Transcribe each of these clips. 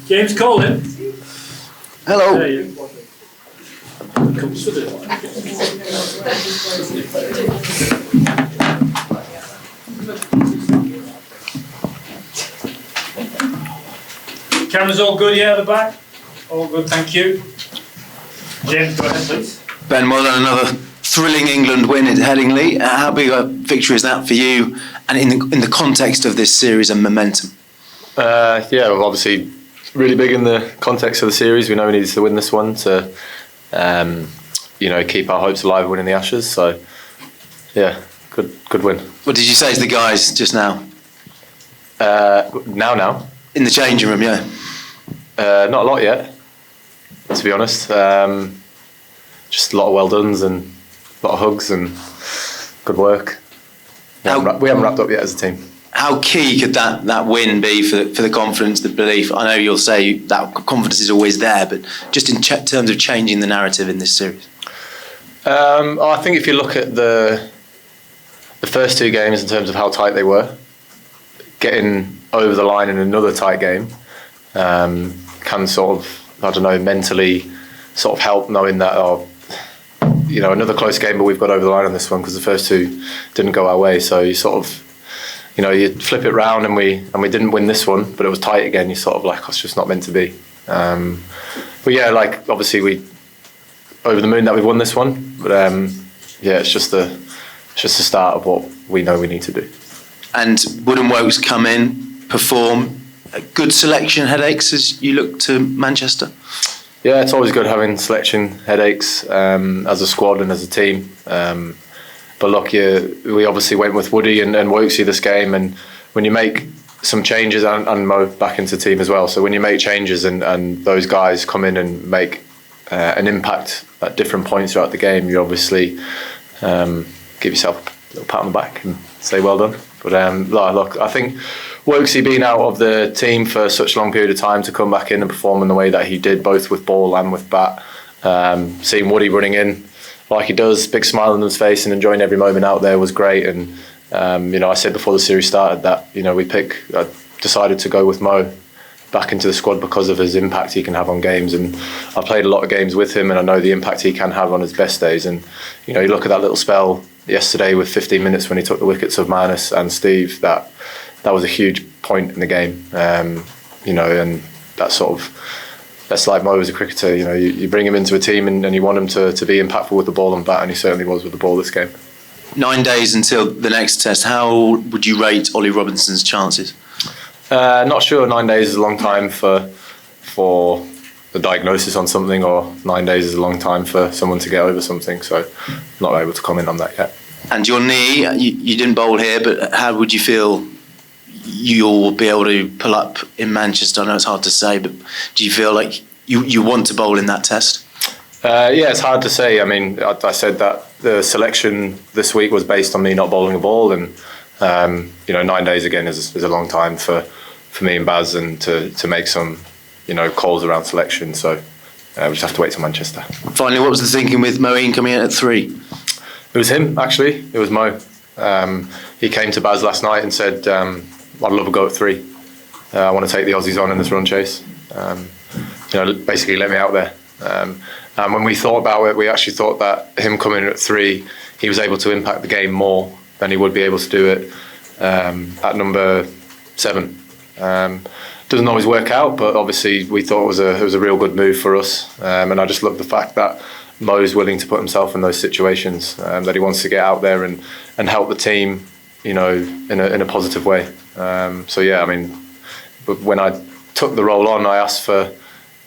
James Colin. Hello. Cameras all good, yeah, at the back? All good, thank you. James, go ahead, please. Ben, well done, another thrilling England win at Headingley. How big a victory is that for you, and in the context of this series and momentum? Yeah, well, obviously really big in the context of the series. We know we needed to win this one to, keep our hopes alive of winning the Ashes. So, yeah, good win. What did you say to the guys just now? Now? In the changing room, yeah. Not a lot yet, to be honest. Just a lot of well dones and a lot of hugs and good work. We haven't wrapped up yet as a team. How key could that win be for the confidence, the belief? I know you'll say that confidence is always there, but just in terms of changing the narrative in this series. I think if you look at the first two games in terms of how tight they were, getting over the line in another tight game can sort of, I don't know, mentally sort of help, knowing that, another close game, but we've got over the line on this one because the first two didn't go our way. So you sort of, you flip it round and we didn't win this one, but it was tight again. You're sort of like, it's just not meant to be. But yeah, like obviously we over the moon that we've won this one, but it's just the start of what we know we need to do. And Wood and Woakes come in, perform. A good selection headaches as you look to Manchester? Yeah, it's always good having selection headaches as a squad and as a team. But look, we obviously went with Woody and Woakesy this game, and when you make some changes, and Mo back into the team as well, so when you make changes and those guys come in and make an impact at different points throughout the game, you obviously give yourself a little pat on the back and say well done. But look, I think Woakesy being out of the team for such a long period of time to come back in and perform in the way that he did, both with ball and with bat, seeing Woody running in like he does, big smile on his face and enjoying every moment out there was great. And I said before the series started that I decided to go with Mo back into the squad because of his impact he can have on games, and I played a lot of games with him and I know the impact he can have on his best days. And you look at that little spell yesterday with 15 minutes when he took the wickets of Manus and Steve, that was a huge point in the game. And that's like Mo as a cricketer. You bring him into a team and you want him to be impactful with the ball and bat, and he certainly was with the ball this game. 9 days until the next test. How would you rate Ollie Robinson's chances? Not sure. 9 days is a long time for a diagnosis on something, or 9 days is a long time for someone to get over something. So not able to comment on that yet. And your knee, you didn't bowl here, but how would you feel you'll be able to pull up in Manchester? I know it's hard to say, but do you feel like you want to bowl in that test? Yeah, it's hard to say. I mean, I said that the selection this week was based on me not bowling a ball, and 9 days again is a long time for me and Baz, and to make some calls around selection. So we just have to wait till Manchester. Finally, what was the thinking with Moeen coming in at 3? It was him, actually. It was Mo. He came to Baz last night and said, I'd love a go at 3. I want to take the Aussies on in this run chase. Basically let me out there. And when we thought about it, we actually thought that him coming in at 3, he was able to impact the game more than he would be able to do it at number 7. Doesn't always work out, but obviously we thought it was a real good move for us. And I just love the fact that Mo's willing to put himself in those situations, that he wants to get out there and help the team, in a positive way. But when I took the role on, I asked for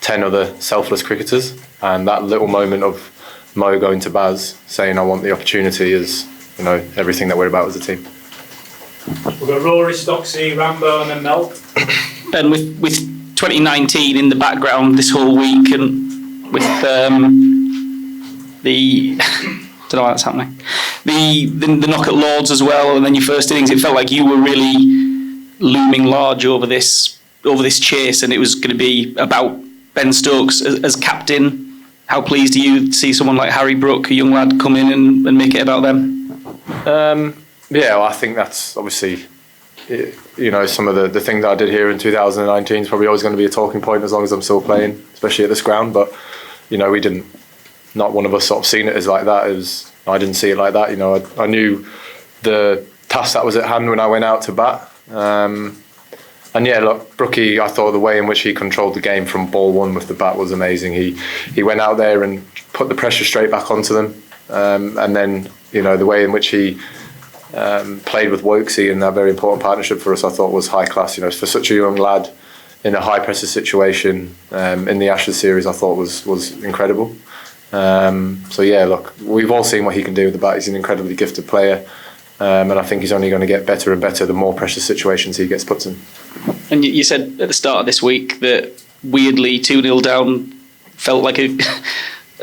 10 other selfless cricketers, and that little moment of Mo going to Baz saying I want the opportunity is, everything that we're about as a team. We've got Rory, Stocksy, Rambo, and then Mel. And with 2019 in the background this whole week, and with the don't know why that's happening. The knock at Lords as well, and then your first innings. It felt like you were really looming large over this chase, and it was going to be about Ben Stokes as captain. How pleased are you to see someone like Harry Brook, a young lad, come in and make it about them? Yeah, well, I think that's obviously, some of the thing that I did here in 2019 is probably always going to be a talking point as long as I'm still playing, especially at this ground. But not one of us sort of seen it as like that. I didn't see it like that. I knew the task that was at hand when I went out to bat. And yeah, look, Brookie, I thought the way in which he controlled the game from ball one with the bat was amazing. He went out there and put the pressure straight back onto them. And then, the way in which he played with Woakesy in that very important partnership for us, I thought was high class. For such a young lad in a high pressure situation in the Ashes series, I thought was incredible. So yeah, look, we've all seen what he can do with the bat. He's an incredibly gifted player. And I think he's only going to get better and better the more pressure situations he gets put in. And you said at the start of this week that weirdly 2-0 down felt like a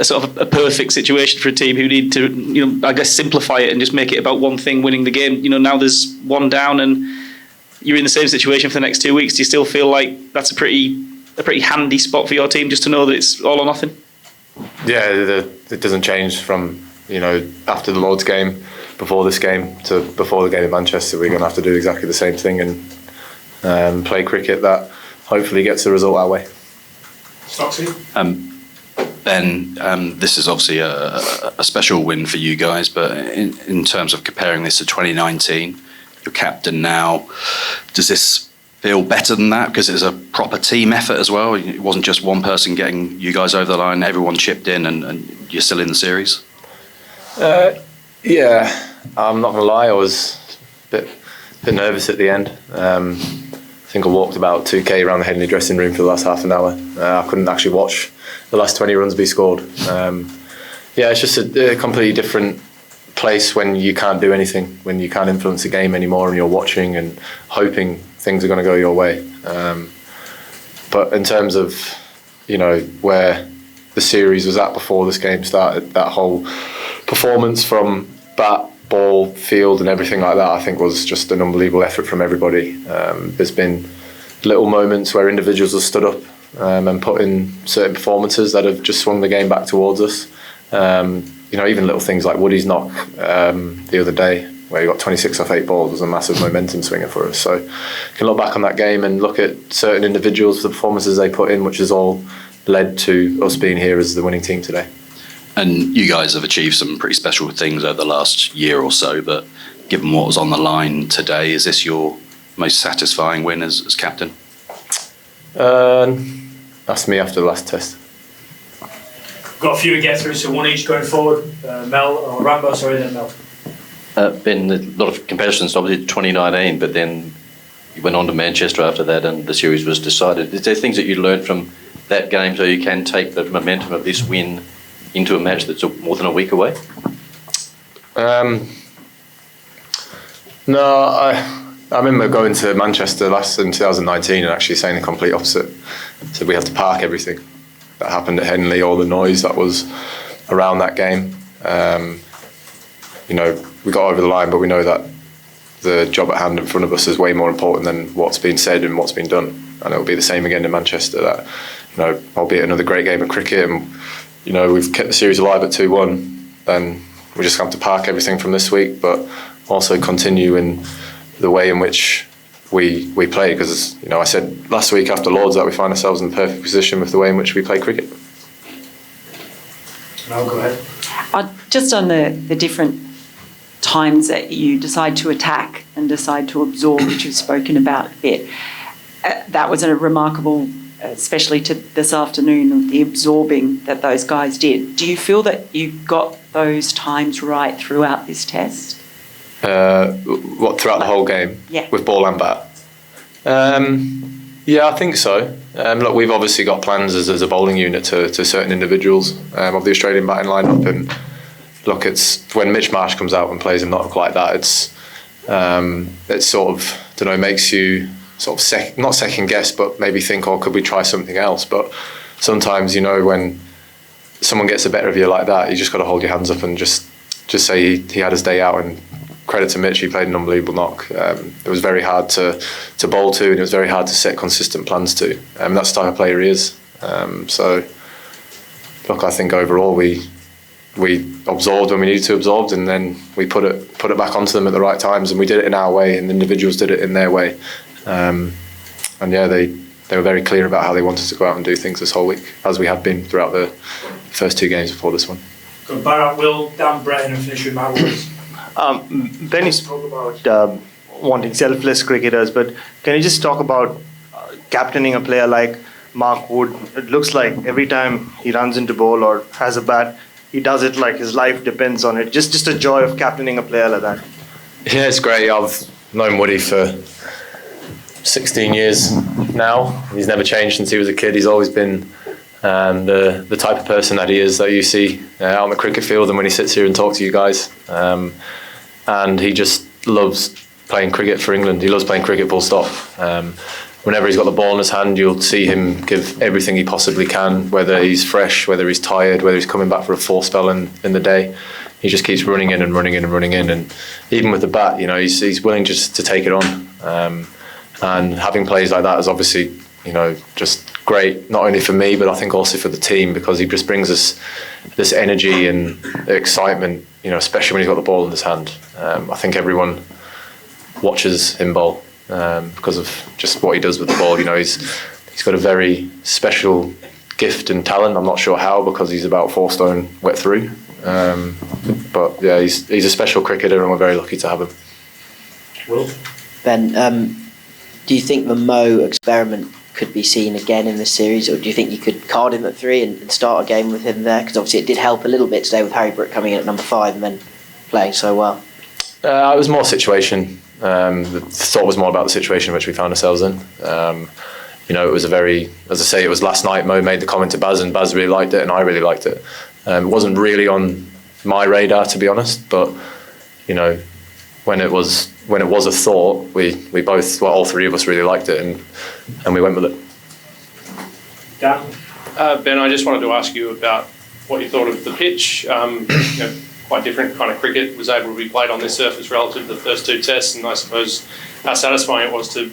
sort of a perfect situation for a team who need to, I guess, simplify it and just make it about one thing, winning the game. Now there's one down and you're in the same situation for the next 2 weeks. Do you still feel like that's a pretty handy spot for your team, just to know that it's all or nothing? Yeah, it doesn't change from, after the Lord's game, before this game to before the game in Manchester. We're going to have to do exactly the same thing and play cricket that hopefully gets the result our way. Stokesy? Ben, this is obviously a special win for you guys, but in terms of comparing this to 2019, you're captain now. Does this feel better than that because it's a proper team effort as well? It wasn't just one person getting you guys over the line, everyone chipped in and you're still in the series? Yeah, I'm not going to lie, I was a bit nervous at the end. I think I walked about 2k around the Headingley dressing room for the last half an hour. I couldn't actually watch the last 20 runs be scored. Yeah, it's just a completely different place when you can't do anything, when you can't influence the game anymore and you're watching and hoping things are going to go your way. But in terms of, where the series was at before this game started, that whole performance from bat, ball, field and everything like that, I think was just an unbelievable effort from everybody. There's been little moments where individuals have stood up and put in certain performances that have just swung the game back towards us. Even little things like Woody's knock the other day, where he got 26 off 8 balls, was a massive momentum swinger for us. So you can look back on that game and look at certain individuals, the performances they put in, which has all led to us being here as the winning team today. And you guys have achieved some pretty special things over the last year or so, but given what was on the line today, is this your most satisfying win as captain? That's me after the last test. Got a few to get through, so one each going forward. Then Mel. Been a lot of comparisons obviously to 2019, but then you went on to Manchester after that and the series was decided. Is there things that you learned from that game so you can take the momentum of this win into a match that's more than a week away? No, I remember going to Manchester in 2019 and actually saying the complete opposite. So we have to park everything that happened at Headingley, all the noise that was around that game. We got over the line, but we know that the job at hand in front of us is way more important than what's been said and what's been done. And it will be the same again in Manchester. That, albeit another great game of cricket, and we've kept the series alive at 2-1. Then we just have to park everything from this week, but also continue in the way in which we play. Because I said last week after Lords that we find ourselves in the perfect position with the way in which we play cricket. Mel, go ahead. Just on the different times that you decide to attack and decide to absorb, which you've spoken about a bit, that was a remarkable, especially to this afternoon, the absorbing that those guys did. Do you feel that you got those times right throughout this test? Throughout the whole game? Yeah. With ball and bat? Yeah, I think so. Look, we've obviously got plans as a bowling unit to certain individuals of the Australian batting lineup, and look, it's when Mitch Marsh comes out and plays a knock like that, it's sort of, makes you sort of not second guess, but maybe think, could we try something else? But sometimes, when someone gets the better of you like that, you just got to hold your hands up and just say he had his day out. And credit to Mitch, he played an unbelievable knock. It was very hard to bowl to, and it was very hard to set consistent plans to. That's the type of player he is. So, look, I think overall we absorbed when we needed to absorb, and then we put it back onto them at the right times, and we did it in our way, and the individuals did it in their way. And yeah, they were very clear about how they wanted to go out and do things this whole week, as we had been throughout the first 2 games before this one. Good. Barrett, Will, Dan, Brett, and finish with Matt Willis. Ben, you spoke about wanting selfless cricketers, but can you just talk about captaining a player like Mark Wood? It looks like every time he runs into ball or has a bat, he does it like his life depends on it. Just a joy of captaining a player like that. Yeah, it's great. I've known Woody for 16 years now. He's never changed since he was a kid. He's always been the type of person that he is, that you see out on the cricket field and when he sits here and talks to you guys. And he just loves playing cricket for England. He loves playing cricket, full stop. Whenever he's got the ball in his hand, you'll see him give everything he possibly can, whether he's fresh, whether he's tired, whether he's coming back for a 4 spell in the day. He just keeps running in and running in and running in. And even with the bat, he's willing just to take it on. And having players like that is obviously, just great, not only for me, but I think also for the team, because he just brings us this energy and excitement, especially when he's got the ball in his hand. I think everyone watches him bowl because of just what he does with the ball. He's got a very special gift and talent. I'm not sure how, because he's about 4 stone wet through. But yeah, he's a special cricketer, and we're very lucky to have him. Will? Ben, do you think the Mo experiment could be seen again in this series, or do you think you could card him at 3 and start a game with him there? Because obviously it did help a little bit today with Harry Brook coming in at number 5 and then playing so well. It was more situation. The thought was more about the situation in which we found ourselves in. It was a very, as I say, it was last night. Mo made the comment to Baz, and Baz really liked it, and I really liked it. It wasn't really on my radar, to be honest, but when it was a thought, we both, all 3 of us really liked it, and we went with it. Dan? Ben, I just wanted to ask you about what you thought of the pitch. Quite different kind of cricket was able to be played on this surface relative to the first 2 tests, and I suppose how satisfying it was to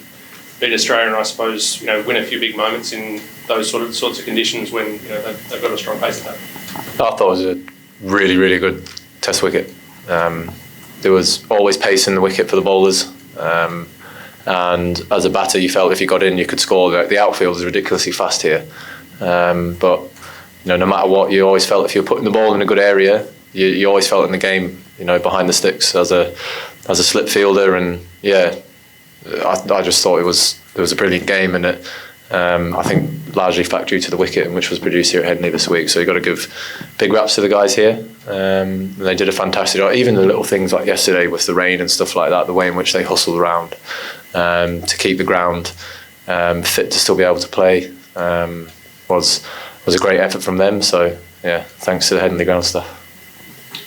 beat Australia, and I suppose win a few big moments in those sorts of conditions when they've got a strong pace attack. I thought it was a really, really good test wicket. There was always pace in the wicket for the bowlers, and as a batter you felt if you got in you could score. The outfield is ridiculously fast here, but no matter what, you always felt if you were putting the ball in a good area, you always felt in the game behind the sticks as a slip fielder. And yeah, I just thought it was a brilliant game, and it I think largely factory to the wicket, which was produced here at Headingley this week. So you've got to give big raps to the guys here. They did a fantastic job. Even the little things like yesterday with the rain and stuff like that, the way in which they hustled around to keep the ground fit to still be able to play was a great effort from them. So yeah, thanks to the Headingley ground staff.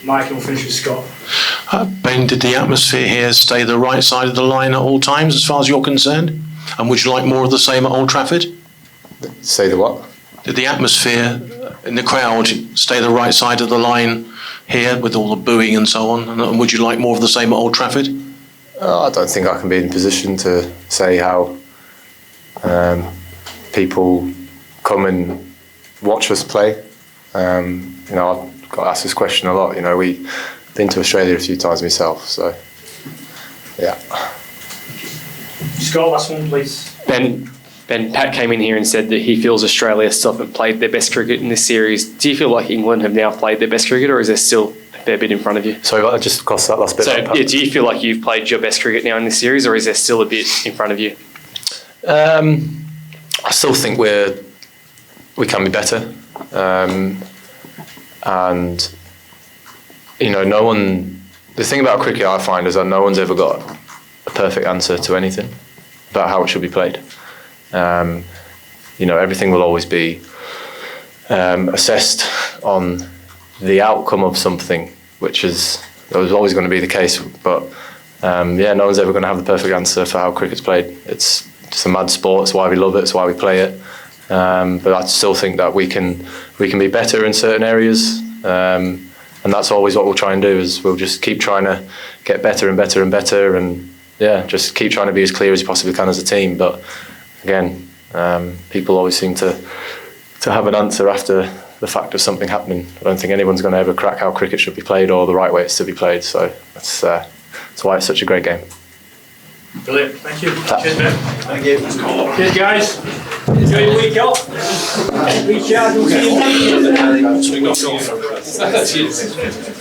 Mike, we'll finish with Scott. Ben, did the atmosphere here stay the right side of the line at all times as far as you're concerned? And would you like more of the same at Old Trafford? Say the what? Did the atmosphere in the crowd stay the right side of the line here with all the booing and so on? And would you like more of the same at Old Trafford? I don't think I can be in a position to say how people come and watch us play. I've got asked this question a lot. We've been to Australia a few times myself, so yeah. Scott, last one, please. Ben, Pat came in here and said that he feels Australia still haven't played their best cricket in this series. Do you feel like England have now played their best cricket, or is there still a fair bit in front of you? Sorry, I just crossed that last bit. So, do you feel like you've played your best cricket now in this series, or is there still a bit in front of you? I still think we can be better. And no one. The thing about cricket I find is that no one's ever got a perfect answer to anything about how it should be played. Everything will always be assessed on the outcome of something, which is always going to be the case. But no one's ever going to have the perfect answer for how cricket's played. It's just a mad sport. It's why we love it. It's why we play it. but I still think that we can be better in certain areas, and that's always what we'll try and do. Is we'll just keep trying to get better and better and better, and just keep trying to be as clear as you possibly can as a team. But again, people always seem to have an answer after the fact of something happening. I don't think anyone's going to ever crack how cricket should be played or the right way it's to be played. So that's why it's such a great game. Brilliant, thank you. Cheers, Ben. Thank you. Cheers, guys. Enjoy your week off. Recharge. We'll see you next year.